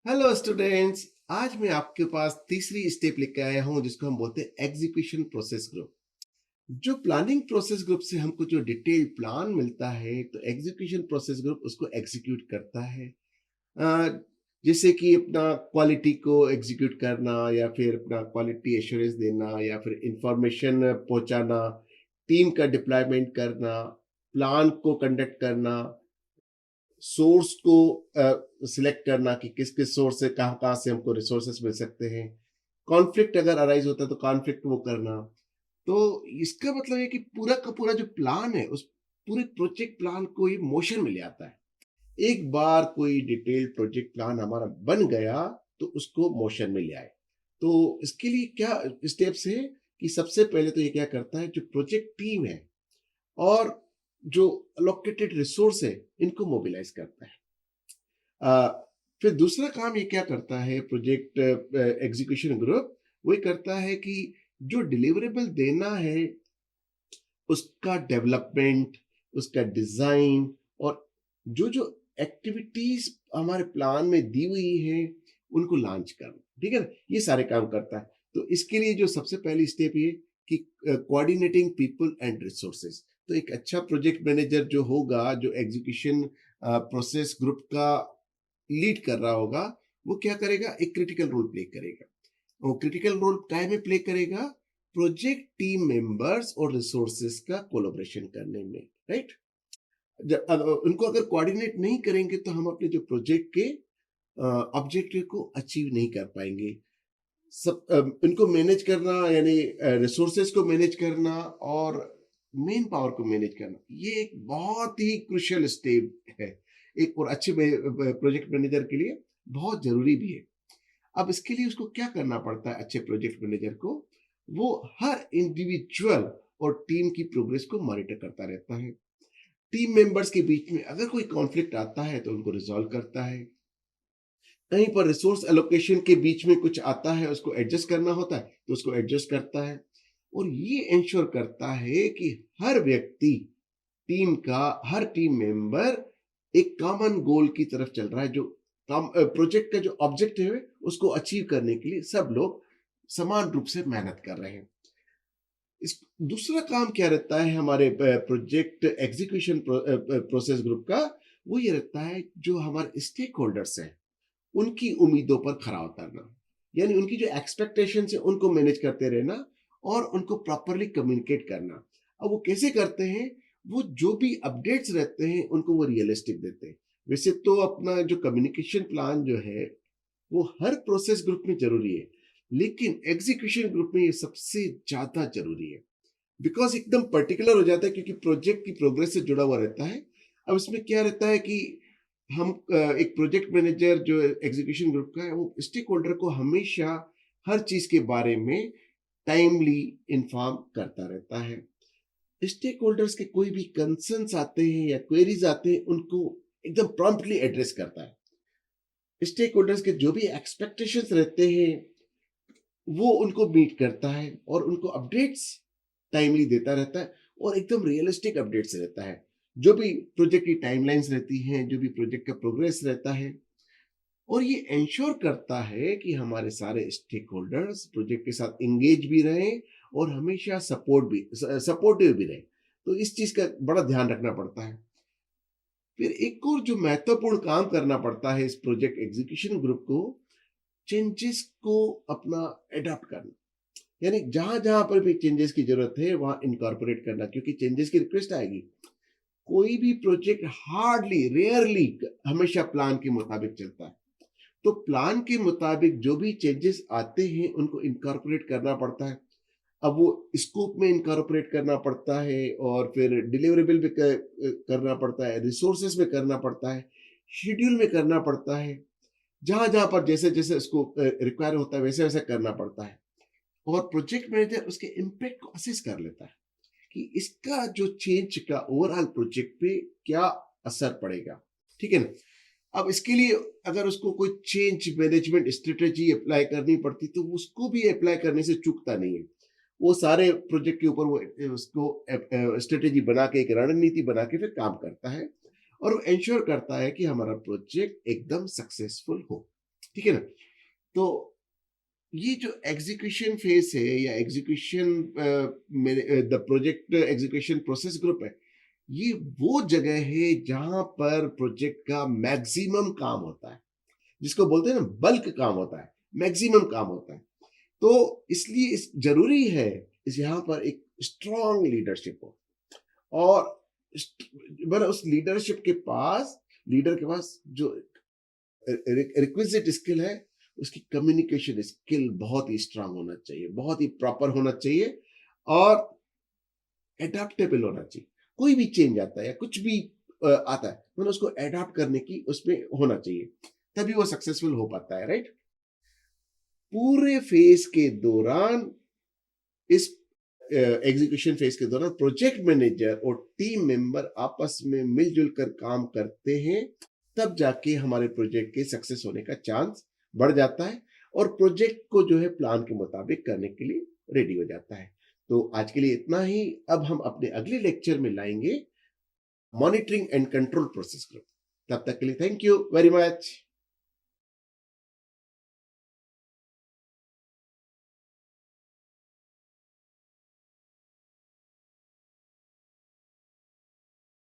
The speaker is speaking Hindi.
Hello students. आज मैं आपके पास तीसरी स्टेप लेके आया हूं जिसको हम बोलते हैं एग्जीक्यूशन प्रोसेस ग्रुप। जो प्लानिंग प्रोसेस ग्रुप से हमको जो डिटेल प्लान मिलता है तो एग्जीक्यूशन प्रोसेस ग्रुप उसको एग्जीक्यूट करता है। अ, जैसे कि अपना क्वालिटी को एग्जीक्यूट करना या फिर अपना क्वालिटी एश्योरेंस देना या फिर इंफॉर्मेशन पहुंचाना, टीम का डिप्लॉयमेंट करना, प्लान को कंडक्ट करना, सोर्स को सिलेक्ट करना कि किस किस सोर्स से कहाँ कहाँ से हमको रिसोर्सेस मिल सकते हैं। कॉन्फ्लिक्ट अगर अराइज होता है तो कॉन्फ्लिक्ट वो करना। तो इसका मतलब है कि पूरा का पूरा जो प्लान है उस पूरे प्रोजेक्ट प्लान को ये मोशन में ले आता है। एक बार कोई डिटेल्ड प्रोजेक्ट प्लान हमारा बन गया तो उसको मोशन में ले आए। तो इसके लिए क्या स्टेप्स है कि सबसे पहले तो ये क्या करता है, जो प्रोजेक्ट टीम है और जो अलोकेटेड रिसोर्स है इनको मोबिलाइज करता है। अ, फिर दूसरा काम ये क्या करता है प्रोजेक्ट एग्जीक्यूशन ग्रुप, वो ये करता है कि जो डिलीवरेबल देना है उसका डेवलपमेंट, उसका डिजाइन और जो जो एक्टिविटीज हमारे प्लान में दी हुई है उनको लॉन्च करना। ठीक है ना, ये सारे काम करता है। तो इसके लिए जो सबसे पहली स्टेप ये कि कोऑर्डिनेटिंग पीपल एंड रिसोर्सेज। तो एक अच्छा प्रोजेक्ट मैनेजर जो होगा, जो एग्जीक्यूशन प्रोसेस ग्रुप का लीड कर रहा होगा, वो क्या करेगा, एक क्रिटिकल रोल प्ले करेगा। वो क्रिटिकल रोल काय में प्ले करेगा, प्रोजेक्ट टीम मेंबर्स और रिसोर्सेस का कोलैबोरेशन करने में। राइट। उनको अगर कोऑर्डिनेट नहीं करेंगे तो हम अपने जो प्रोजेक्ट के ऑब्जेक्टिव को अचीव नहीं कर पाएंगे। सब इनको मैनेज करना यानी रिसोर्सेज को मैनेज करना और मेन पावर को मैनेज करना, ये एक बहुत ही क्रुशियल स्टेप है एक और अच्छे प्रोजेक्ट मैनेजर के लिए, बहुत जरूरी भी है। अब इसके लिए उसको क्या करना पड़ता है अच्छे प्रोजेक्ट मैनेजर को, वो हर इंडिविजुअल और टीम की प्रोग्रेस को मॉनिटर करता रहता है। टीम मेंबर्स के बीच में अगर कोई कॉन्फ्लिक्ट आता है तो उनको रिजॉल्व करता है। कहीं पर रिसोर्स एलोकेशन के बीच में कुछ आता है, उसको एडजस्ट करना होता है तो उसको एडजस्ट करता है। और ये इंश्योर करता है कि हर व्यक्ति, टीम का हर टीम मेंबर एक कॉमन गोल की तरफ चल रहा है। जो प्रोजेक्ट का जो ऑब्जेक्टिव है उसको अचीव करने के लिए सब लोग समान रूप से मेहनत कर रहे हैं। इस दूसरा काम क्या रहता है हमारे प्रोजेक्ट एग्जीक्यूशन प्रोसेस ग्रुप का, वो ये रहता है जो हमारे स्टेक होल्डर्स हैं उनकी उम्मीदों पर खरा उतरना। यानी उनकी जो एक्सपेक्टेशंस है उनको मैनेज करते रहना और उनको प्रॉपरली कम्युनिकेट करना। अब वो कैसे करते हैं, वो जो भी अपडेट्स रहते हैं उनको वो रियलिस्टिक देते हैं। वैसे तो अपना जो कम्युनिकेशन प्लान जो है वो हर प्रोसेस ग्रुप में जरूरी है, लेकिन एग्जीक्यूशन ग्रुप में ये सबसे ज्यादा जरूरी है। बिकॉज एकदम पर्टिकुलर हो जाता है क्योंकि प्रोजेक्ट की प्रोग्रेस से जुड़ा हुआ रहता है। अब इसमें क्या रहता है कि हम एक प्रोजेक्ट मैनेजर जो एग्जीक्यूशन ग्रुप का है वो स्टेक होल्डर को हमेशा हर चीज के बारे में टाइमली इन्फॉर्म करता रहता है। स्टेक होल्डर्स के कोई भी कंसर्न्स आते हैं या क्वेरीज आते हैं उनको एकदम प्रॉम्प्टली एड्रेस करता है। स्टेक होल्डर्स के जो भी एक्सपेक्टेशंस रहते हैं वो उनको मीट करता है और उनको अपडेट्स टाइमली देता रहता है और एकदम रियलिस्टिक अपडेट्स रहता है। जो भी प्रोजेक्ट की टाइमलाइंस रहती हैं, जो भी प्रोजेक्ट का प्रोग्रेस रहता है, और ये इंश्योर करता है कि हमारे सारे स्टेक होल्डर्स प्रोजेक्ट के साथ इंगेज भी रहें और हमेशा सपोर्टिव भी रहे। तो इस चीज का बड़ा ध्यान रखना पड़ता है। फिर एक और जो महत्वपूर्ण काम करना पड़ता है इस प्रोजेक्ट एग्जीक्यूशन ग्रुप को, चेंजेस को अपना एडॉप्ट करना। यानी जहां जहां पर भी चेंजेस की जरूरत है वहां इनकॉर्पोरेट करना, क्योंकि चेंजेस की रिक्वेस्ट आएगी। कोई भी प्रोजेक्ट हार्डली रेयरली हमेशा प्लान के मुताबिक चलता है। तो प्लान के मुताबिक जो भी चेंजेस आते हैं उनको इनकॉर्पोरेट करना पड़ता है। अब वो स्कोप में इनकॉर्पोरेट करना पड़ता है और फिर डिलीवरेबल भी करना पड़ता है, रिसोर्सेस में करना पड़ता है, शेड्यूल में करना पड़ता है। जहां जहां पर जैसे जैसे उसको रिक्वायर होता है वैसे वैसे करना पड़ता है। और प्रोजेक्ट मैनेजर उसके इम्पैक्ट को असेस कर लेता है कि इसका जो चेंज का ओवरऑल प्रोजेक्ट पे क्या असर पड़ेगा। ठीक है ना। अब इसके लिए अगर उसको कोई चेंज मैनेजमेंट स्ट्रेटेजी अप्लाई करनी पड़ती तो उसको भी अप्लाई करने से चूकता नहीं है। वो सारे प्रोजेक्ट के ऊपर वो उसको स्ट्रेटेजी बना के, एक रणनीति बना के फिर काम करता है और वो इंश्योर करता है कि हमारा प्रोजेक्ट एकदम सक्सेसफुल हो। ठीक है ना? तो ये जो एग्जीक्यूशन फेज है या execution the project execution process group है, ये वो जगह है जहां पर प्रोजेक्ट का मैक्सिमम काम होता है, जिसको बोलते हैं ना बल्क काम होता है, मैक्सिमम काम होता है। तो इसलिए इस जरूरी है इस यहाँ पर एक स्ट्रॉन्ग लीडरशिप हो, और मतलब उस लीडर के पास जो रिक्विजिट स्किल है, उसकी कम्युनिकेशन स्किल बहुत ही स्ट्रांग होना चाहिए, बहुत ही प्रॉपर होना चाहिए, और एडाप्टेबल होना चाहिए। कोई भी चेंज आता है या कुछ भी आता है, मतलब उसको एडाप्ट करने की उसमें होना चाहिए, तभी वो सक्सेसफुल हो पाता है, राइट? पूरे फेज के दौरान, इस एग्जीक्यूशन फेज के दौरान प्रोजेक्ट मैनेजर और टीम मेंबर आपस में मिलजुल कर काम करते हैं, तब जाके हमारे प्रोजेक्ट के सक्सेस होने का चांस बढ़ जाता है, और प्रोजेक्ट को जो है प्लान के मुताबिक करने के लिए रेडी हो जाता है। तो आज के लिए इतना ही। अब हम अपने अगले लेक्चर में लाएंगे monitoring and control process group. तब तक के लिए थैंक यू वेरी मच।